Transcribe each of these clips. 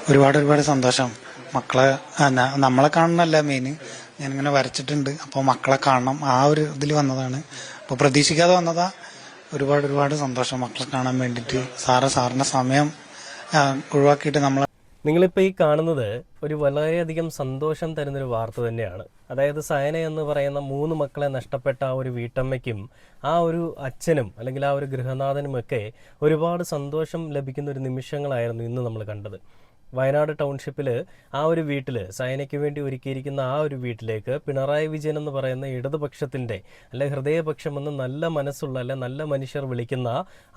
ഒരുപാട് ഒരുപാട് സന്തോഷം. മക്കളെ നമ്മളെ കാണണമല്ല മെയിൻ, ഞാനിങ്ങനെ വരച്ചിട്ടുണ്ട്. അപ്പോൾ മക്കളെ കാണണം, ആ ഒരു ഇതിൽ വന്നതാണ്. അപ്പോൾ പ്രതീക്ഷിക്കാതെ വന്നതാ. ഒരുപാട് ഒരുപാട് സന്തോഷം മക്കളെ കാണാൻ വേണ്ടിയിട്ട്. സാറിൻ്റെ സമയം ഒഴിവാക്കിയിട്ട് നിങ്ങളിപ്പോൾ ഈ കാണുന്നത് ഒരു വളരെയധികം സന്തോഷം തരുന്നൊരു വാർത്ത തന്നെയാണ്. അതായത് സയന എന്ന് പറയുന്ന 3 മക്കളെ നഷ്ടപ്പെട്ട ആ ഒരു വീട്ടമ്മയ്ക്കും ആ ഒരു അച്ഛനും അല്ലെങ്കിൽ ആ ഒരു ഗൃഹനാഥനുമൊക്കെ ഒരുപാട് സന്തോഷം ലഭിക്കുന്ന ഒരു നിമിഷങ്ങളായിരുന്നു ഇന്ന് നമ്മൾ കണ്ടത്. വയനാട് ടൗൺഷിപ്പിൽ ആ ഒരു വീട്ടിൽ സയനയ്ക്ക് വേണ്ടി ഒരുക്കിയിരിക്കുന്ന ആ ഒരു വീട്ടിലേക്ക് പിണറായി വിജയൻ എന്ന് പറയുന്ന ഇടതുപക്ഷത്തിൻ്റെ അല്ലെ ഹൃദയപക്ഷമെന്ന് നല്ല മനസ്സുള്ള അല്ലെ നല്ല മനുഷ്യർ വിളിക്കുന്ന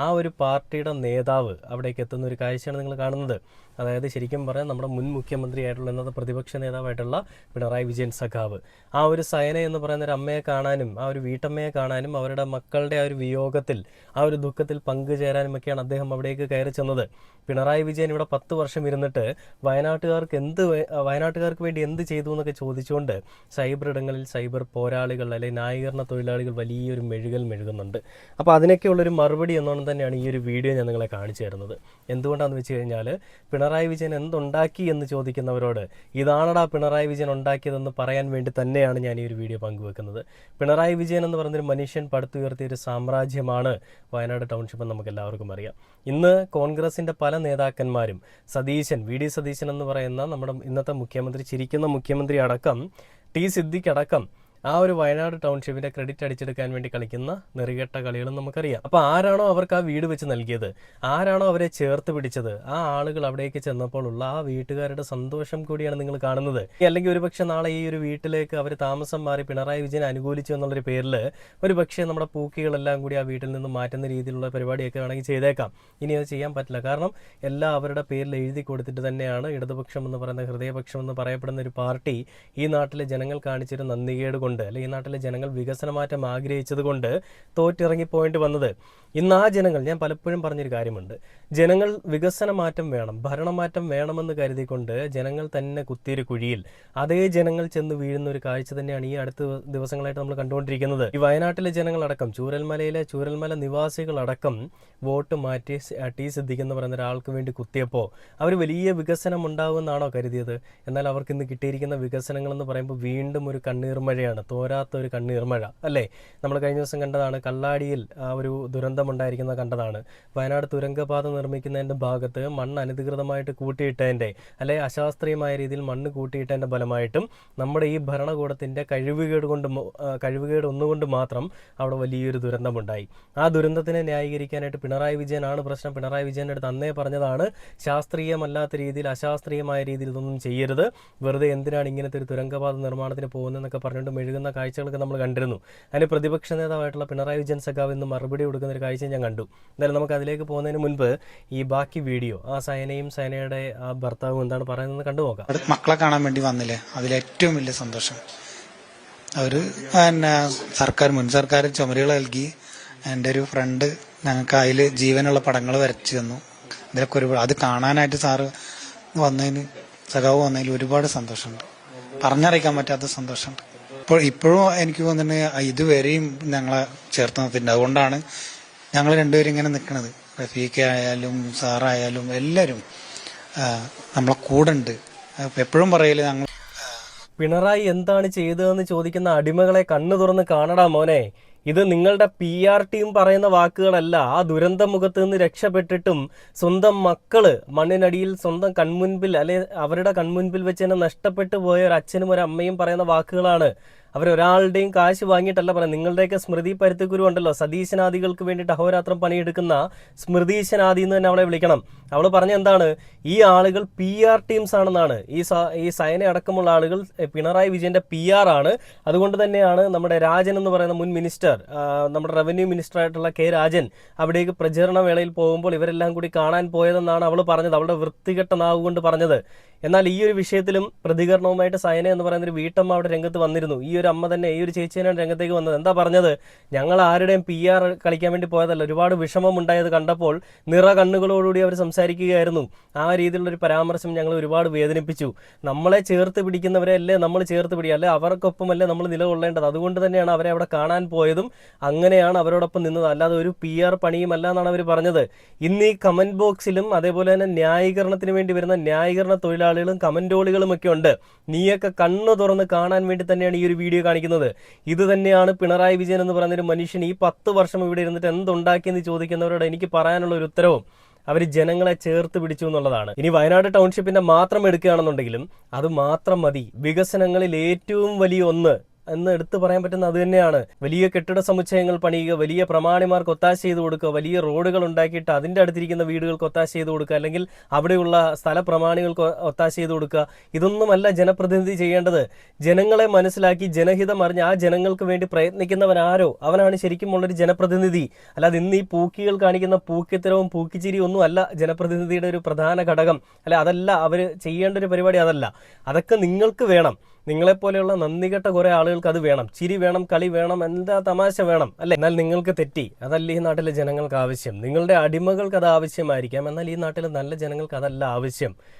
ആ ഒരു പാർട്ടിയുടെ നേതാവ് അവിടേക്ക് എത്തുന്ന ഒരു കാഴ്ചയാണ് നിങ്ങൾ കാണുന്നത്. അതായത് ശരിക്കും പറയാൻ നമ്മുടെ മുൻ മുഖ്യമന്ത്രിയായിട്ടുള്ള എന്നത് പ്രതിപക്ഷ നേതാവായിട്ടുള്ള പിണറായി വിജയൻ സഖാവ് ആ ഒരു സയന എന്ന് പറയുന്ന ഒരു അമ്മയെ കാണാനും ആ ഒരു വീട്ടമ്മയെ കാണാനും അവരുടെ മക്കളുടെ ആ ഒരു വിയോഗത്തിൽ ആ ഒരു ദുഃഖത്തിൽ പങ്കുചേരാനുമൊക്കെയാണ് അദ്ദേഹം അവിടേക്ക് കയറി ചെന്നത്. പിണറായി വിജയൻ ഇവിടെ 10 വർഷം ഇരുന്നിട്ട് വയനാട്ടുകാർക്ക് വേണ്ടി എന്ത് ചെയ്തു എന്നൊക്കെ ചോദിച്ചുകൊണ്ട് സൈബർ ഇടങ്ങളിൽ സൈബർ പോരാളികൾ അല്ലെങ്കിൽ ന്യായീകരണ തൊഴിലാളികൾ വലിയൊരു മെഴുകുന്നുണ്ട്. അപ്പോൾ അതിനൊക്കെയുള്ളൊരു മറുപടി എന്നോണം തന്നെയാണ് ഈ ഒരു വീഡിയോ ഞാൻ നിങ്ങളെ കാണിച്ചു തരുന്നത്. എന്തുകൊണ്ടാണെന്ന് വെച്ച് കഴിഞ്ഞാൽ പിണറായി വിജയൻ എന്തുണ്ടാക്കി എന്ന് ചോദിക്കുന്നവരോട് ഇതാണടാ പിണറായി വിജയൻ ഉണ്ടാക്കിയതെന്ന് പറയാൻ വേണ്ടി തന്നെയാണ് ഞാൻ ഈ ഒരു വീഡിയോ പങ്കുവെക്കുന്നത്. പിണറായി വിജയൻ എന്ന് പറയുന്നൊരു മനുഷ്യൻ പടുത്തുയർത്തിയ ഒരു സാമ്രാജ്യമാണ് വയനാട് ടൗൺഷിപ്പ് എന്ന് നമുക്ക് എല്ലാവർക്കും അറിയാം. ഇന്ന് കോൺഗ്രസിൻ്റെ പല നേതാക്കന്മാരും സതീശൻ വി ഡി സതീശൻ എന്ന് പറയുന്ന നമ്മുടെ ഇന്നത്തെ മുഖ്യമന്ത്രി, ചിരിക്കുന്ന മുഖ്യമന്ത്രി അടക്കം ടി സിദ്ദിഖ് അടക്കം ആ ഒരു വയനാട് ടൗൺഷിപ്പിന്റെ ക്രെഡിറ്റ് അടിച്ചെടുക്കാൻ വേണ്ടി കളിക്കുന്ന നെറികെട്ട കളികളും നമുക്കറിയാം. അപ്പോൾ ആരാണോ അവർക്ക് ആ വീട് വെച്ച് നൽകിയത്, ആരാണോ അവരെ ചേർത്ത് പിടിച്ചത്, ആ ആളുകൾ അവിടേക്ക് ചെന്നപ്പോൾ ഉള്ള ആ വീട്ടുകാരുടെ സന്തോഷം കൂടിയാണ് നിങ്ങൾ കാണുന്നത്. അല്ലെങ്കിൽ ഒരുപക്ഷെ നാളെ ഈ ഒരു വീട്ടിലേക്ക് അവർ താമസം മാറി പിണറായി വിജയൻ അനുകൂലിച്ചു എന്നുള്ളൊരു പേരിൽ ഒരുപക്ഷെ നമ്മുടെ പൂക്കികളെല്ലാം കൂടി ആ വീട്ടിൽ നിന്ന് മാറ്റുന്ന രീതിയിലുള്ള പരിപാടിയൊക്കെ വേണമെങ്കിൽ ചെയ്തേക്കാം. ഇനി അത് ചെയ്യാൻ പറ്റില്ല. കാരണം എല്ലാം അവരുടെ പേരിൽ എഴുതി കൊടുത്തിട്ട് തന്നെയാണ് ഇടതുപക്ഷം എന്ന് പറയുന്ന ഹൃദയപക്ഷം എന്ന് പറയപ്പെടുന്ന ഒരു പാർട്ടി ഈ നാട്ടിലെ ജനങ്ങൾ കാണിച്ചൊരു നന്ദികേട് കൊണ്ട് അല്ലെങ്കിൽ ഈ നാട്ടിലെ ജനങ്ങൾ വികസനമാറ്റം ആഗ്രഹിച്ചത് കൊണ്ട് തോറ്റിറങ്ങിപ്പോയിട്ട് വന്നത്. ഇന്ന് ആ ജനങ്ങൾ, ഞാൻ പലപ്പോഴും പറഞ്ഞൊരു കാര്യമുണ്ട്, ജനങ്ങൾ വികസനമാറ്റം വേണം, ഭരണമാറ്റം വേണമെന്ന് കരുതിക്കൊണ്ട് ജനങ്ങൾ തന്നെ കുത്തിയൊരു കുഴിയിൽ അതേ ജനങ്ങൾ ചെന്ന് വീഴുന്ന ഒരു കാഴ്ച തന്നെയാണ് ഈ അടുത്ത ദിവസങ്ങളായിട്ട് നമ്മൾ കണ്ടുകൊണ്ടിരിക്കുന്നത്. ഈ വയനാട്ടിലെ ജനങ്ങളടക്കം ചൂരൽമല നിവാസികളടക്കം വോട്ട് മാറ്റി ടി സിദ്ദിഖ് എന്ന് പറയുന്ന ഒരാൾക്ക് വേണ്ടി കുത്തിയപ്പോൾ അവർ വലിയ വികസനം ഉണ്ടാവുമെന്നാണോ കരുതിയത്? എന്നാൽ അവർക്ക് ഇന്ന് കിട്ടിയിരിക്കുന്ന വികസനങ്ങൾ എന്ന് പറയുമ്പോൾ വീണ്ടും ഒരു കണ്ണീർ മഴയാണ്, തോരാത്ത ഒരു കണ്ണീർ മഴ അല്ലേ. നമ്മൾ കഴിഞ്ഞ ദിവസം കണ്ടതാണ്, കള്ളാടിയിൽ ആ ഒരു ദുരന്തമുണ്ടായിരിക്കുന്നത് കണ്ടതാണ്. വയനാട് തുരങ്കപാത നിർമ്മിക്കുന്നതിൻ്റെ ഭാഗത്ത് മണ്ണ് അനധികൃതമായിട്ട് കൂട്ടിയിട്ടതിൻ്റെ അല്ലെ അശാസ്ത്രീയമായ രീതിയിൽ മണ്ണ് കൂട്ടിയിട്ടതിൻ്റെ ഫലമായിട്ടും നമ്മുടെ ഈ ഭരണകൂടത്തിൻ്റെ കഴിവുകേട് ഒന്നുകൊണ്ട് മാത്രം അവിടെ വലിയൊരു ദുരന്തമുണ്ടായി. ആ ദുരന്തത്തിനെ ന്യായീകരിക്കാനായിട്ട് പിണറായി വിജയനാണ് പ്രശ്നം. പിണറായി വിജയൻ്റെ അടുത്ത് അന്നേ പറഞ്ഞതാണ്, ശാസ്ത്രീയമല്ലാത്ത രീതിയിൽ അശാസ്ത്രീയമായ രീതിയിൽ ഇതൊന്നും ചെയ്യരുത്, വെറുതെ എന്തിനാണ് ഇങ്ങനത്തെ ഒരു തുരങ്കപാത നിർമ്മാണത്തിന് പോകുന്നതെന്നൊക്കെ പറഞ്ഞുകൊണ്ട് മെഴുകുന്ന കാഴ്ചകളൊക്കെ നമ്മൾ കണ്ടിരുന്നു. അതിന് പ്രതിപക്ഷ നേതാവായിട്ടുള്ള പിണറായി വിജയൻ സഖാവ് ഇന്ന് മറുപടി കൊടുക്കുന്ന ഒരു കാഴ്ച ഞാൻ കണ്ടു. എന്തായാലും നമുക്ക് അതിലേക്ക് പോകുന്നതിന് മുൻപ് ഈ ബാക്കി വീഡിയോ ആ സയനയുടെ ആ ഭർത്താവും എന്താണ് പറയുന്നത് കണ്ടു നോക്കാം. മക്കളെ കാണാൻ വേണ്ടി വന്നില്ലേ, അതിലേറ്റവും വലിയ സന്തോഷം. അവര് മുൻ സർക്കാർ ചുമരുകൾ നൽകി. എൻ്റെ ഒരു ഫ്രണ്ട് ഞങ്ങൾക്ക് അതിൽ ജീവനുള്ള പടങ്ങൾ വരച്ചു തന്നു. ഇതിലൊക്കെ ഒരുപാട് അത് കാണാനായിട്ട് സഖാവ് വന്നതിൽ ഒരുപാട് സന്തോഷമുണ്ട്, പറഞ്ഞറിയിക്കാൻ പറ്റാത്ത സന്തോഷമുണ്ട്. ഇപ്പോഴും എനിക്ക് തോന്നുന്നത് ഇതുവരെയും ഞങ്ങളെ ചേർത്ത് നിർത്തിയിട്ടുണ്ട്. അതുകൊണ്ടാണ് ഞങ്ങൾ രണ്ടുപേരും ഇങ്ങനെ നിൽക്കുന്നത്. റഫീഖ് ആയാലും സാറായാലും എല്ലാവരും നമ്മളെ കൂടെ ഉണ്ട്. എപ്പോഴും പറയല് ഞങ്ങൾ പിണറായി എന്താണ് ചെയ്തതെന്ന് ചോദിക്കുന്ന അടിമകളെ കണ്ണു തുറന്ന് കാണടാ മോനെ. ഇത് നിങ്ങളുടെ PR ടീം പറയുന്ന വാക്കുകളല്ല. ആ ദുരന്ത മുഖത്ത് നിന്ന് രക്ഷപ്പെട്ടിട്ടും സ്വന്തം മക്കള് മണ്ണിനടിയിൽ സ്വന്തം കൺമുൻപിൽ അവരുടെ കൺമുൻപിൽ വെച്ച് തന്നെ നഷ്ടപ്പെട്ടു പോയ ഒരു അച്ഛനും ഒരു അമ്മയും പറയുന്ന വാക്കുകളാണ്. അവരൊരാളുടെയും കാശ് വാങ്ങിയിട്ടല്ല പറയാം. നിങ്ങളുടെയൊക്കെ സ്മൃതി പരുത്തിക്കുരു ഉണ്ടല്ലോ, സതീശനാദികൾക്ക് വേണ്ടിയിട്ട് അഹോരാത്രം പണിയെടുക്കുന്ന സ്മൃതീശനാദി എന്ന് തന്നെ അവളെ വിളിക്കണം. അവൾ പറഞ്ഞ എന്താണ്, ഈ ആളുകൾ PR ടീംസ് ആണെന്നാണ്. ഈ സയന അടക്കമുള്ള ആളുകൾ പിണറായി വിജയന്റെ PR ആണ്. അതുകൊണ്ട് തന്നെയാണ് നമ്മുടെ രാജൻ എന്ന് പറയുന്ന മുൻ മിനിസ്റ്റർ, നമ്മുടെ റവന്യൂ മിനിസ്റ്റർ ആയിട്ടുള്ള K രാജൻ അവിടേക്ക് പ്രചരണ വേളയിൽ പോകുമ്പോൾ ഇവരെല്ലാം കൂടി കാണാൻ പോയതെന്നാണ് അവൾ പറഞ്ഞത്. അവളുടെ വൃത്തികെട്ട നാവ് കൊണ്ട് പറഞ്ഞത്. എന്നാൽ ഈ ഒരു വിഷയത്തിലും പ്രതികരണവുമായിട്ട് സയന എന്ന് പറയുന്ന ഒരു വീട്ടമ്മ അവിടെ രംഗത്ത് വന്നിരുന്നു. ഈ ഒരു അമ്മ തന്നെ, ഈ ഒരു ചേച്ചി തന്നെയാണ് രംഗത്തേക്ക് വന്നത്. എന്താ പറഞ്ഞത്? ഞങ്ങൾ ആരുടെയും PR കളിക്കാൻ വേണ്ടി പോയതല്ല, ഒരുപാട് വിഷമം ഉണ്ടായത് കണ്ടപ്പോൾ നിറ കണ്ണുകളോടുകൂടി അവർ സംസാരിക്കുകയായിരുന്നു. ആ രീതിയിലുള്ളൊരു പരാമർശം ഞങ്ങൾ ഒരുപാട് വേദനിപ്പിച്ചു. നമ്മളെ ചേർത്ത് പിടിക്കുന്നവരെ അല്ലേ നമ്മൾ ചേർത്ത് പിടിക്കുക, അല്ലെ അവർക്കൊപ്പമല്ലേ നമ്മൾ നിലകൊള്ളേണ്ടത്. അതുകൊണ്ട് തന്നെയാണ് അവരെ അവിടെ കാണാൻ പോയതും അങ്ങനെയാണ് അവരോടൊപ്പം നിന്നത്, അല്ലാതെ ഒരു PR പണിയുമല്ല എന്നാണ് അവർ പറഞ്ഞത്. ഇന്ന് ഈ കമന്റ് ബോക്സിലും അതേപോലെ തന്നെ ന്യായീകരണത്തിന് വേണ്ടി വരുന്ന ന്യായീകരണ തൊഴിലാളികളും കമന്റോളികളും ഒക്കെ ഉണ്ട്. നീയൊക്കെ കണ്ണു തുറന്ന് കാണാൻ വേണ്ടി തന്നെയാണ് ഈ ഒരു വീഡിയോ കാണിക്കുന്നത്. ഇത് തന്നെയാണ് പിണറായി വിജയൻ എന്ന് പറയുന്നൊരു മനുഷ്യൻ ഈ 10 വർഷം ഇവിടെ ഇരുന്നിട്ട് എന്തുണ്ടാക്കിയെന്ന് ചോദിക്കുന്നവരോട് എനിക്ക് പറയാനുള്ള ഒരു ഉത്തരവും അവർ ജനങ്ങളെ ചേർത്ത് പിടിച്ചു എന്നുള്ളതാണ്. ഇനി വയനാട് ടൗൺഷിപ്പിന്റെ മാത്രം എടുക്കുകയാണെന്നുണ്ടെങ്കിലും അത് മാത്രം മതി. വികസനങ്ങളിൽ ഏറ്റവും വലിയ ഒന്ന് എന്ന് എടുത്തു പറയാൻ പറ്റുന്ന അത് തന്നെയാണ്. വലിയ കെട്ടിട സമുച്ചയങ്ങൾ പണിയുക, വലിയ പ്രമാണിമാർക്ക് ഒത്താശ ചെയ്ത് കൊടുക്കുക, വലിയ റോഡുകൾ ഉണ്ടാക്കിയിട്ട് അതിൻ്റെ അടുത്തിരിക്കുന്ന വീടുകൾക്ക് ഒത്താശ ചെയ്ത് കൊടുക്കുക, അല്ലെങ്കിൽ അവിടെയുള്ള സ്ഥല പ്രമാണികൾക്ക് ഒത്താശ ചെയ്ത് കൊടുക്കുക. ഇതൊന്നുമല്ല ജനപ്രതിനിധി ചെയ്യേണ്ടത്. ജനങ്ങളെ മനസ്സിലാക്കി ജനഹിതം അറിഞ്ഞ് ആ ജനങ്ങൾക്ക് വേണ്ടി പ്രയത്നിക്കുന്നവനാരോ അവനാണ് ശരിക്കും ഉള്ളൊരു ജനപ്രതിനിധി. അല്ലാതെ ഇന്ന് ഈ പൂക്കികൾ കാണിക്കുന്ന പൂക്കിത്തരവും പൂക്കിച്ചിരിയും ഒന്നും അല്ല ജനപ്രതിനിധിയുടെ ഒരു പ്രധാന ഘടകം. അതല്ല അവർ ചെയ്യേണ്ട ഒരു പരിപാടി, അതല്ല. അതൊക്കെ നിങ്ങൾക്ക് വേണം. നിങ്ങളെപ്പോലെയുള്ള നന്ദികെട്ട കുറെ ആളുകൾക്ക് അത് വേണം. ചിരി വേണം, കളി വേണം, എന്താ തമാശ വേണം, അല്ലെ? എന്നാൽ നിങ്ങൾക്ക് തെറ്റി. അതല്ല ഈ നാട്ടിലെ ജനങ്ങൾക്ക് ആവശ്യം. നിങ്ങളുടെ അടിമകൾക്ക് അത് ആവശ്യമായിരിക്കാം, എന്നാൽ ഈ നാട്ടിലെ നല്ല ജനങ്ങൾക്ക് അതല്ല ആവശ്യം.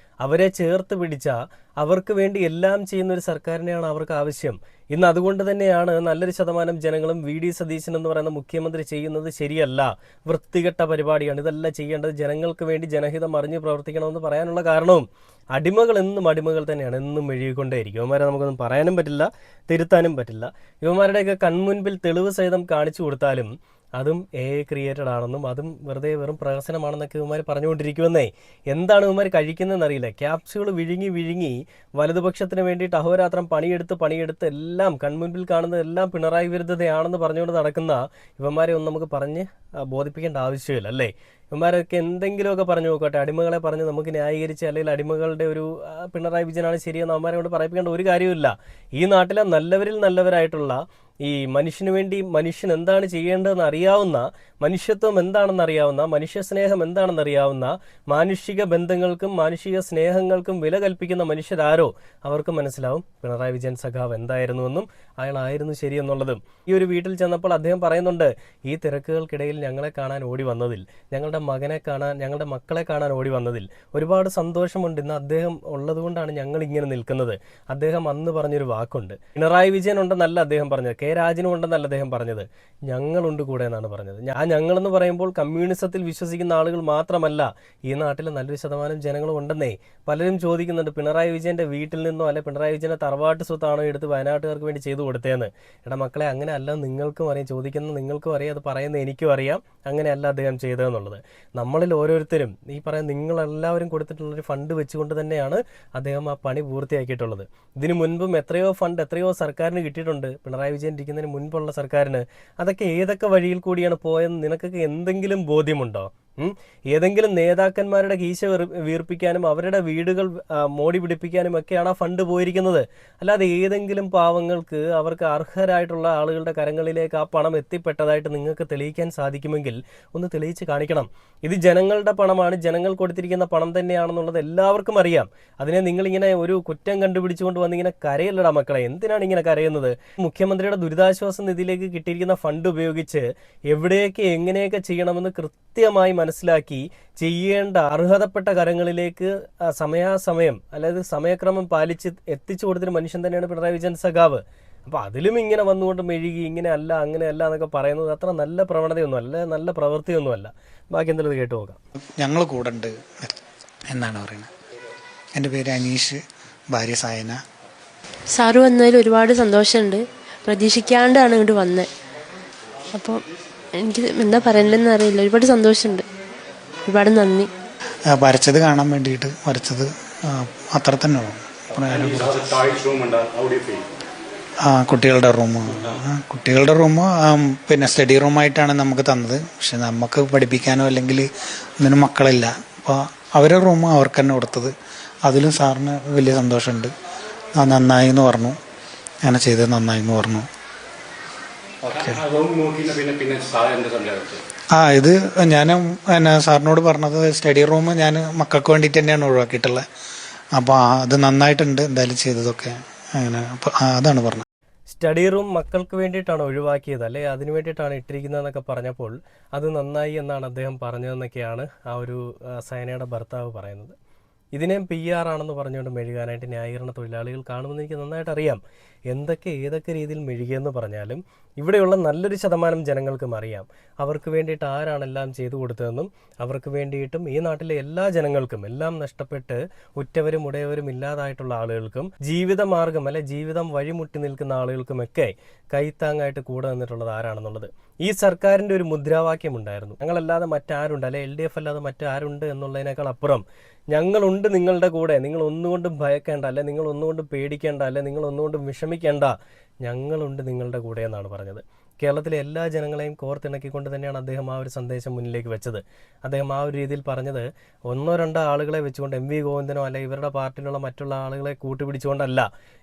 അവരെ ചേർത്ത് പിടിച്ച അവർക്ക് വേണ്ടി എല്ലാം ചെയ്യുന്ന ഒരു സർക്കാരിനെയാണ് അവർക്ക് ആവശ്യം. ഇന്ന് അതുകൊണ്ട് തന്നെയാണ് നല്ലൊരു ശതമാനം ജനങ്ങളും VD സതീശൻ എന്ന് പറയുന്ന മുഖ്യമന്ത്രി ചെയ്യുന്നത് ശരിയല്ല, വൃത്തികെട്ട പരിപാടിയാണ്, ഇതല്ല ചെയ്യേണ്ടത്, ജനങ്ങൾക്ക് വേണ്ടി ജനഹിതം അറിഞ്ഞ് പ്രവർത്തിക്കണമെന്ന് പറയാനുള്ള കാരണവും അടിമകൾ എന്നും അടിമകൾ തന്നെയാണ്, എന്നും മെഴുകിക്കൊണ്ടേയിരിക്കും. ഇവന്മാരെ നമുക്കൊന്നും പറയാനും പറ്റില്ല, തിരുത്താനും പറ്റില്ല. ഇവന്മാരുടെയൊക്കെ കൺമുൻപിൽ തെളിവ് സഹിതം കാണിച്ചു കൊടുത്താലും അതും AI ക്രിയേറ്റഡ് ആണെന്നും അതും വെറുതെ വെറും പ്രഹസനമാണെന്നൊക്കെ ഇവന്മാർ പറഞ്ഞുകൊണ്ടിരിക്കുമെന്നേ. എന്താണ് ഇവന്മാർ കഴിക്കുന്നതെന്ന് അറിയില്ല. ക്യാപ്സ്യൂൾ വിഴുങ്ങി വലതുപക്ഷത്തിന് വേണ്ടിയിട്ട് അഹോരാത്രം പണിയെടുത്ത് എല്ലാം കൺമുൻപിൽ കാണുന്നതെല്ലാം പിണറായി വിരുദ്ധതയാണെന്ന് പറഞ്ഞുകൊണ്ട് നടക്കുന്ന ഇവന്മാരെ ഒന്നും നമുക്ക് പറഞ്ഞ് ബോധിപ്പിക്കേണ്ട ആവശ്യമില്ല, അല്ലേ? ഇവന്മാരൊക്കെ എന്തെങ്കിലുമൊക്കെ പറഞ്ഞു നോക്കട്ടെ. അടിമകളെ പറഞ്ഞ് നമുക്ക് ന്യായീകരിച്ച് അല്ലെങ്കിൽ അടിമകളുടെ ഒരു പിണറായി വിജയനാണ് ശരിയെന്ന് അവന്മാരെ കൊണ്ട് പറയിപ്പിക്കേണ്ട ഒരു കാര്യമില്ല. ഈ നാട്ടിലെ നല്ലവരിൽ നല്ലവരായിട്ടുള്ള ഈ മനുഷ്യന് വേണ്ടി മനുഷ്യൻ എന്താണ് ചെയ്യേണ്ടതെന്ന് അറിയാവുന്ന, മനുഷ്യത്വം എന്താണെന്ന് അറിയാവുന്ന, മനുഷ്യസ്നേഹം എന്താണെന്ന് അറിയാവുന്ന, മാനുഷിക ബന്ധങ്ങൾക്കും മാനുഷിക സ്നേഹങ്ങൾക്കും വില കൽപ്പിക്കുന്ന മനുഷ്യരാരോ അവർക്ക് മനസ്സിലാവും പിണറായി വിജയൻ സഖാവ് എന്തായിരുന്നുവെന്നും അയാളായിരുന്നു ശരിയെന്നുള്ളതും. ഈ ഒരു വീട്ടിൽ ചെന്നപ്പോൾ അദ്ദേഹം പറയുന്നുണ്ട്, ഈ തിരക്കുകൾക്കിടയിൽ ഞങ്ങളെ കാണാൻ ഓടി വന്നതിൽ, ഞങ്ങളുടെ മക്കളെ കാണാൻ ഓടി വന്നതിൽ ഒരുപാട് സന്തോഷമുണ്ട്. ഇന്ന് അദ്ദേഹം ഉള്ളതുകൊണ്ടാണ് ഞങ്ങൾ ഇങ്ങനെ നിൽക്കുന്നത്. അദ്ദേഹം അന്ന് പറഞ്ഞൊരു വാക്കുണ്ട്, പിണറായി വിജയൻ ഉണ്ടെന്നല്ല അദ്ദേഹം പറഞ്ഞത്, K. രാജനും ഉണ്ടെന്നല്ല അദ്ദേഹം പറഞ്ഞത്, ഞങ്ങളുണ്ട് കൂടെ എന്നാണ് പറഞ്ഞത്. ആ ഞങ്ങളെന്ന് പറയുമ്പോൾ കമ്മ്യൂണിസത്തിൽ വിശ്വസിക്കുന്ന ആളുകൾ മാത്രമല്ല, ഈ നാട്ടിൽ നല്ലൊരു ശതമാനം ജനങ്ങളും ഉണ്ടെന്നേ. പലരും ചോദിക്കുന്നുണ്ട്, പിണറായി വിജയന്റെ വീട്ടിൽ നിന്നോ അല്ലെ പിണറായി വിജയന്റെ തറവാട്ട് സ്വത്താണോ എടുത്ത് വയനാട്ടുകാർക്ക് വേണ്ടി ചെയ്തു കൊടുത്തതെന്ന്. എടാ മക്കളെ, അങ്ങനെ അല്ല, നിങ്ങൾക്കും അറിയാം, ചോദിക്കുന്ന നിങ്ങൾക്കും അറിയാം, അത് പറയുന്ന എനിക്കും അറിയാം, അങ്ങനെയല്ല അദ്ദേഹം ചെയ്തതെന്നുള്ളത്. നമ്മളിൽ ഓരോരുത്തരും ഈ പറയുന്ന നിങ്ങളെല്ലാവരും കൊടുത്തിട്ടുള്ളൊരു ഫണ്ട് വെച്ചുകൊണ്ട് തന്നെയാണ് അദ്ദേഹം ആ പണി പൂർത്തിയാക്കിയിട്ടുള്ളത്. ഇതിനു മുൻപും എത്രയോ സർക്കാരിന് കിട്ടിയിട്ടുണ്ട്, പിണറായി വിജയൻ ഇരിക്കുന്നതിന് മുൻപുള്ള സർക്കാരിന്. അതൊക്കെ ഏതൊക്കെ വഴിയിൽ കൂടിയാണ് പോയെന്ന് നിനക്കൊക്കെ എന്തെങ്കിലും ബോധ്യമുണ്ടോ? ഏതെങ്കിലും നേതാക്കന്മാരുടെ കീശ വീർപ്പിക്കാനും അവരുടെ വീടുകൾ മോടി പിടിപ്പിക്കാനും ഒക്കെയാണ് ആ ഫണ്ട് പോയിരിക്കുന്നത്. അല്ലാതെ ഏതെങ്കിലും പാവങ്ങൾക്ക്, അവർക്ക് അർഹരായിട്ടുള്ള ആളുകളുടെ കരങ്ങളിലേക്ക് ആ പണം എത്തിപ്പെട്ടതായിട്ട് നിങ്ങൾക്ക് തെളിയിക്കാൻ സാധിക്കുമെങ്കിൽ ഒന്ന് തെളിയിച്ച് കാണിക്കണം. ഇത് ജനങ്ങളുടെ പണമാണ്, ജനങ്ങൾ കൊടുത്തിരിക്കുന്ന പണം തന്നെയാണെന്നുള്ളത് എല്ലാവർക്കും അറിയാം. അതിനെ നിങ്ങളിങ്ങനെ ഒരു കുറ്റം കണ്ടുപിടിച്ചുകൊണ്ട് വന്നിങ്ങനെ കരയല്ലടാ മക്കളെ. എന്തിനാണ് ഇങ്ങനെ കരയുന്നത്? മുഖ്യമന്ത്രിയുടെ ദുരിതാശ്വാസ നിധിയിലേക്ക് കിട്ടിയിരിക്കുന്ന ഫണ്ട് ഉപയോഗിച്ച് എവിടെയൊക്കെ എങ്ങനെയൊക്കെ ചെയ്യണമെന്ന് കൃത്യമായി മനസ്സിലാക്കി ചെയ്യേണ്ട അർഹതപ്പെട്ട കരങ്ങളിലേക്ക് സമയാസമയം, അതായത് സമയക്രമം പാലിച്ച് എത്തിച്ചു കൊടുത്തൊരു മനുഷ്യൻ തന്നെയാണ് പിണറായി വിജയൻ സഖാവ്. അപ്പോൾ അതിലും ഇങ്ങനെ വന്നുകൊണ്ട് മെഴുകി ഇങ്ങനെ അല്ല അങ്ങനെയല്ല എന്നൊക്കെ പറയുന്നത് അത്ര നല്ല പ്രവണതയൊന്നും അല്ല, നല്ല പ്രവൃത്തിയൊന്നുമല്ല. ബാക്കി എന്തെങ്കിലും കേട്ടു നോക്കാം. ഞങ്ങൾ കൂടെ ഉണ്ട് എന്നാണ് പറയുന്നത്. എൻ്റെ പേര് അനീഷ്, ഭാര്യ സായന. സാറ് വന്നതിൽ ഒരുപാട് സന്തോഷമുണ്ട്. പ്രതീക്ഷിക്കാണ്ടാണ് ഇങ്ങോട്ട് വന്നത്. അപ്പോൾ എനിക്ക് എന്താ പറയണ്ടെന്ന് അറിയില്ല. ഒരുപാട് സന്തോഷമുണ്ട്, ഒരുപാട് നന്ദി. വരച്ചത് കാണാൻ വേണ്ടിയിട്ട് വരച്ചത് അത്ര തന്നെ ഉള്ളൂ. കുട്ടികളുടെ റൂം പിന്നെ സ്റ്റഡി റൂമായിട്ടാണ് നമുക്ക് തന്നത്. പക്ഷെ നമുക്ക് പഠിപ്പിക്കാനോ അല്ലെങ്കിൽ ഒന്നിനും മക്കളില്ല. അപ്പോൾ അവരുടെ റൂം അവർക്ക് തന്നെ കൊടുത്തത്. അതിലും സാറിന് വലിയ സന്തോഷമുണ്ട്. നന്നായി എന്ന് പറഞ്ഞു, അങ്ങനെ ചെയ്തത് നന്നായി എന്ന് പറഞ്ഞു. ഇത് ഞാൻ സാറിനോട് പറഞ്ഞത് സ്റ്റഡി റൂം ഞാൻ മക്കൾക്ക് വേണ്ടിയിട്ട് തന്നെയാണ് ഒഴിവാക്കിയിട്ടുള്ളത്. അപ്പോൾ അത് നന്നായിട്ടുണ്ട് എന്തായാലും ചെയ്തതൊക്കെ. അങ്ങനെ അപ്പോൾ അതാണ് പറഞ്ഞത്. സ്റ്റഡി റൂം മക്കൾക്ക് വേണ്ടിയിട്ടാണ് ഒഴിവാക്കിയത്, അല്ലെ അതിന് വേണ്ടിയിട്ടാണ് ഇട്ടിരിക്കുന്നതെന്നൊക്കെ പറഞ്ഞപ്പോൾ അത് നന്നായി എന്നാണ് അദ്ദേഹം പറഞ്ഞതെന്നൊക്കെയാണ് ആ ഒരു സയനയുടെ ഭർത്താവ് പറയുന്നത്. ഇതിനെയും PR ആണെന്ന് പറഞ്ഞുകൊണ്ട് മെഴുകാനായിട്ട് ന്യായീകരണ തൊഴിലാളികൾ കാണുമെന്ന് എനിക്ക് നന്നായിട്ട് അറിയാം. ഏതൊക്കെ രീതിയിൽ മെഴുകിയെന്ന് പറഞ്ഞാലും ഇവിടെയുള്ള നല്ലൊരു ശതമാനം ജനങ്ങൾക്കും അറിയാം അവർക്ക് വേണ്ടിയിട്ട് ആരാണെല്ലാം ചെയ്തു കൊടുത്തതെന്നും അവർക്ക് വേണ്ടിയിട്ടും ഈ നാട്ടിലെ എല്ലാ ജനങ്ങൾക്കും എല്ലാം നഷ്ടപ്പെട്ട് ഉറ്റവരും ഉടയവരും ഇല്ലാതായിട്ടുള്ള ആളുകൾക്കും ജീവിതമാർഗം ജീവിതം വഴിമുട്ടി നിൽക്കുന്ന ആളുകൾക്കുമൊക്കെ കൈത്താങ്ങായിട്ട് കൂടെ നിന്നിട്ടുള്ളത് ആരാണെന്നുള്ളത് ഈ സർക്കാരിൻ്റെ ഒരു മുദ്രാവാക്യം ഉണ്ടായിരുന്നു. ഞങ്ങളല്ലാതെ മറ്റാരുണ്ട്, LDF അല്ലാതെ മറ്റാരുണ്ട് എന്നുള്ളതിനേക്കാൾ അപ്പുറം ഞങ്ങളുണ്ട് നിങ്ങളുടെ കൂടെ, നിങ്ങൾ ഒന്നുകൊണ്ടും ഭയക്കേണ്ട, നിങ്ങൾ ഒന്നുകൊണ്ടും പേടിക്കേണ്ട, നിങ്ങൾ ഒന്നുകൊണ്ടും വിഷമിക്കേണ്ട, ഞങ്ങളുണ്ട് നിങ്ങളുടെ കൂടെ എന്നാണ് പറഞ്ഞത്. കേരളത്തിലെ എല്ലാ ജനങ്ങളെയും കോർത്തിണക്കിക്കൊണ്ട് തന്നെയാണ് അദ്ദേഹം ആ ഒരു സന്ദേശം മുന്നിലേക്ക് വെച്ചത്. അദ്ദേഹം ആ ഒരു രീതിയിൽ പറഞ്ഞത് 1-2 ആളുകളെ വെച്ചുകൊണ്ട് MV ഗോവിന്ദനോ ഇവരുടെ പാർട്ടിയിലുള്ള മറ്റുള്ള ആളുകളെ കൂട്ടുപിടിച്ചുകൊണ്ടല്ല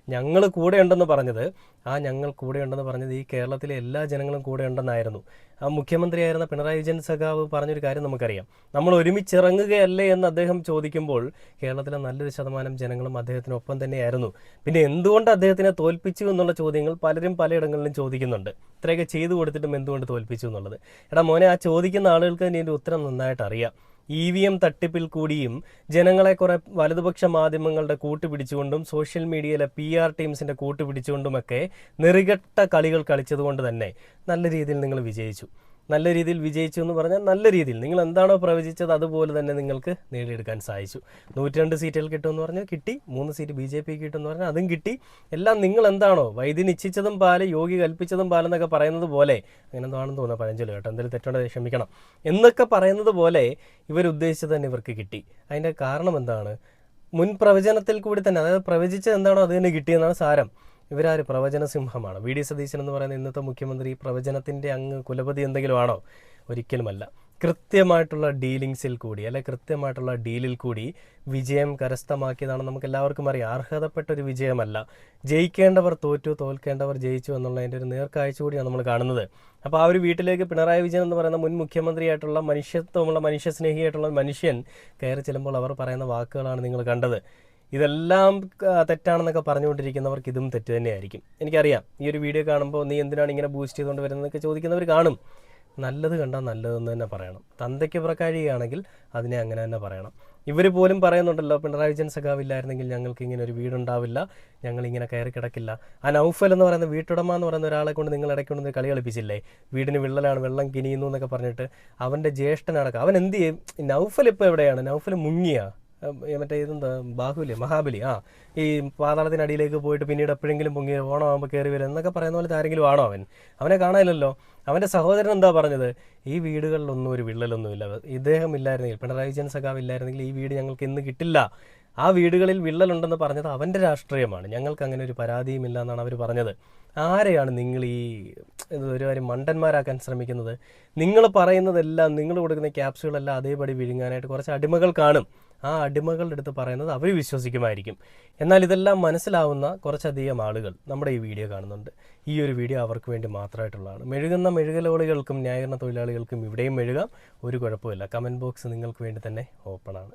ഞങ്ങൾ കൂടെ ഉണ്ടെന്ന് പറഞ്ഞത്. ആ ഞങ്ങൾ കൂടെ ഉണ്ടെന്ന് പറഞ്ഞത് ഈ കേരളത്തിലെ എല്ലാ ജനങ്ങളും കൂടെ ഉണ്ടെന്നായിരുന്നു. ആ മുഖ്യമന്ത്രിയായിരുന്ന പിണറായി വിജയൻ സഖാവ് പറഞ്ഞൊരു കാര്യം നമുക്കറിയാം. നമ്മൾ ഒരുമിച്ചിറങ്ങുകയല്ലേ എന്ന് അദ്ദേഹം ചോദിക്കുമ്പോൾ കേരളത്തിലെ നല്ലൊരു ശതമാനം ജനങ്ങളും അദ്ദേഹത്തിനൊപ്പം തന്നെയായിരുന്നു. പിന്നെ എന്തുകൊണ്ട് അദ്ദേഹത്തിനെ തോൽപ്പിച്ചു എന്നുള്ള ചോദ്യങ്ങൾ പലരും പലയിടങ്ങളിലും ചോദിക്കുന്നുണ്ട്. ഇത്രയൊക്കെ ചെയ്തു കൊടുത്തിട്ടും എന്തുകൊണ്ട് തോൽപ്പിച്ചു എന്നുള്ളത്. മോനെ, ആ ചോദിക്കുന്ന ആളുകൾക്ക് തന്നെ ഇതിൻ്റെ ഉത്തരം നന്നായിട്ട് അറിയാം. EVM തട്ടിപ്പിൽ കൂടിയും ജനങ്ങളെ കുറെ വലതുപക്ഷ മാധ്യമങ്ങളുടെ കൂട്ടുപിടിച്ചുകൊണ്ടും സോഷ്യൽ മീഡിയയിലെ PR ടീംസിൻ്റെ കൂട്ടുപിടിച്ചുകൊണ്ടുമൊക്കെ നെറികെട്ട കളികൾ കളിച്ചതുകൊണ്ട് തന്നെ നല്ല രീതിയിൽ നിങ്ങൾ വിജയിച്ചു. നല്ല രീതിയിൽ വിജയിച്ചു എന്ന് പറഞ്ഞാൽ നല്ല രീതിയിൽ നിങ്ങൾ എന്താണോ പ്രവചിച്ചത് അതുപോലെ തന്നെ നിങ്ങൾക്ക് നേടിയെടുക്കാൻ സാധിച്ചു. 102 സീറ്റുകൾ കിട്ടുമെന്ന് പറഞ്ഞാൽ കിട്ടി, 3 സീറ്റ് BJP കിട്ടുമെന്ന് പറഞ്ഞാൽ അതും കിട്ടി. എല്ലാം നിങ്ങൾ എന്താണോ വൈദ്യുതി നിശ്ചിച്ചതും പാല് യോഗി കൽപ്പിച്ചതും പാലെന്നൊക്കെ പറയുന്നത് പോലെ, അങ്ങനെ എന്താണെന്ന് തോന്നുന്നത് പഴഞ്ചൊല്ലി കേട്ടോ, എന്തെങ്കിലും തെറ്റുണ്ടെങ്കിൽ ക്ഷമിക്കണം, എന്നൊക്കെ പറയുന്നത് പോലെ ഇവരുദ്ദേശിച്ചത് തന്നെ ഇവർക്ക് കിട്ടി. അതിൻ്റെ കാരണം എന്താണ്? മുൻ പ്രവചനത്തിൽ കൂടി തന്നെ, അതായത് പ്രവചിച്ചത് എന്താണോ അത് തന്നെ കിട്ടിയെന്നാണ് സാരം. ഇവരാര് പ്രവചന സിംഹമാണ്. VD സതീശൻ എന്ന് പറയുന്ന ഇന്നത്തെ മുഖ്യമന്ത്രി പ്രവചനത്തിൻ്റെ അങ്ങ് കുലപതി എന്തെങ്കിലും ആണോ? ഒരിക്കലുമല്ല. കൃത്യമായിട്ടുള്ള ഡീലിങ്സിൽ കൂടി കൃത്യമായിട്ടുള്ള ഡീലിൽ കൂടി വിജയം കരസ്ഥമാക്കിയതാണ് നമുക്ക് എല്ലാവർക്കും അറിയാം. അർഹതപ്പെട്ടൊരു വിജയമല്ല. ജയിക്കേണ്ടവർ തോറ്റു, തോൽക്കേണ്ടവർ ജയിച്ചു എന്നുള്ളതിൻ്റെ ഒരു നേർക്കാഴ്ച കൂടിയാണ് നമ്മൾ കാണുന്നത്. അപ്പോൾ ആ ഒരു വീട്ടിലേക്ക് പിണറായി വിജയൻ എന്ന് പറയുന്ന മുൻ മുഖ്യമന്ത്രിയായിട്ടുള്ള മനുഷ്യത്വമുള്ള മനുഷ്യസ്നേഹിയായിട്ടുള്ള മനുഷ്യൻ കയറി ചെല്ലുമ്പോൾ അവർ പറയുന്ന വാക്കുകളാണ് നിങ്ങൾ കണ്ടത്. ഇതെല്ലാം തെറ്റാണെന്നൊക്കെ പറഞ്ഞുകൊണ്ടിരിക്കുന്നവർക്ക് ഇതും തെറ്റ് തന്നെയായിരിക്കും. എനിക്കറിയാം ഈ ഒരു വീഡിയോ കാണുമ്പോൾ നീ എന്തിനാണ് ഇങ്ങനെ ബൂസ്റ്റ് ചെയ്തുകൊണ്ട് വരുന്നതൊക്കെ ചോദിക്കുന്നവർ കാണും. നല്ലത് കണ്ടാൽ നല്ലതെന്ന് തന്നെ പറയണം. തന്തയ്ക്ക് പുറക്കാഴിയാണെങ്കിൽ അതിനെ അങ്ങനെ തന്നെ പറയണം. ഇവർ പോലും പറയുന്നുണ്ടല്ലോ, പിണറായി വിജയൻ സഖാവില്ലായിരുന്നെങ്കിൽ ഞങ്ങൾക്ക് ഇങ്ങനെ ഒരു വീടുണ്ടാവില്ല, ഞങ്ങളിങ്ങനെ കയറി കിടക്കില്ല. ആ നൗഫൽ എന്ന് പറയുന്ന വീട്ടുടമ എന്ന് പറയുന്ന ഒരാളെ കൊണ്ട് നിങ്ങൾ ഇടയ്ക്കൊണ്ടൊന്ന് കളി കളിപ്പിച്ചില്ലേ, വീടിന് വിള്ളലാണ്, വെള്ളം കിനിയുന്നു എന്നൊക്കെ പറഞ്ഞിട്ട്. അവൻ്റെ ജ്യേഷ്ഠനടക്കം അവൻ എന്ത് ചെയ്യും? നൗഫൽ ഇപ്പോൾ എവിടെയാണ്? നൗഫൽ മുങ്ങിയാ മറ്റേ ഇതെന്താ മഹാബലി ഈ പാതാളത്തിനടിയിലേക്ക് പോയിട്ട് പിന്നീട് എപ്പോഴെങ്കിലും പൊങ്ങി ഓണമാകുമ്പോൾ കയറി വരും എന്നൊക്കെ പറയുന്ന പോലത്തെ ആരെങ്കിലും ആണോ അവൻ? അവനെ കാണാനില്ലല്ലോ. അവൻ്റെ സഹോദരൻ എന്താ പറഞ്ഞത്? ഈ വീടുകളിലൊന്നും ഒരു വിള്ളലൊന്നുമില്ല, ഇദ്ദേഹം ഇല്ലായിരുന്നെങ്കിൽ, പിണറായി വിജയൻ സഖാവ് ഇല്ലായിരുന്നെങ്കിൽ ഈ വീട് ഞങ്ങൾക്ക് ഇന്ന് കിട്ടില്ല. ആ വീടുകളിൽ വിള്ളലുണ്ടെന്ന് പറഞ്ഞത് അവൻ്റെ രാഷ്ട്രീയമാണ്. ഞങ്ങൾക്ക് അങ്ങനെ ഒരു പരാതിയുമില്ല എന്നാണ് അവർ പറഞ്ഞത്. ആരെയാണ് നിങ്ങൾ ഈ ഒരു മണ്ടന്മാരാക്കാൻ ശ്രമിക്കുന്നത്? നിങ്ങൾ പറയുന്നതെല്ലാം, നിങ്ങൾ കൊടുക്കുന്ന ക്യാപ്സുകളെല്ലാം അതേപടി വിഴുങ്ങാനായിട്ട് കുറച്ച് അടിമകൾ കാണും. ആ അടിമകളുടെ അടുത്ത് പറയുന്നത് അവർ വിശ്വസിക്കുമായിരിക്കും. എന്നാൽ ഇതെല്ലാം മനസ്സിലാവുന്ന കുറച്ചധികം ആളുകൾ നമ്മുടെ ഈ വീഡിയോ കാണുന്നുണ്ട്. ഈ ഒരു വീഡിയോ അവർക്ക് വേണ്ടി മാത്രമായിട്ടുള്ളതാണ്. മെഴുകുന്ന മെഴുകലോളികൾക്കും ന്യായീകരണ തൊഴിലാളികൾക്കും ഇവിടെയും മെഴുകാം, ഒരു കുഴപ്പമില്ല. കമൻറ്റ് ബോക്സ് നിങ്ങൾക്ക് വേണ്ടി തന്നെ ഓപ്പണാണ്.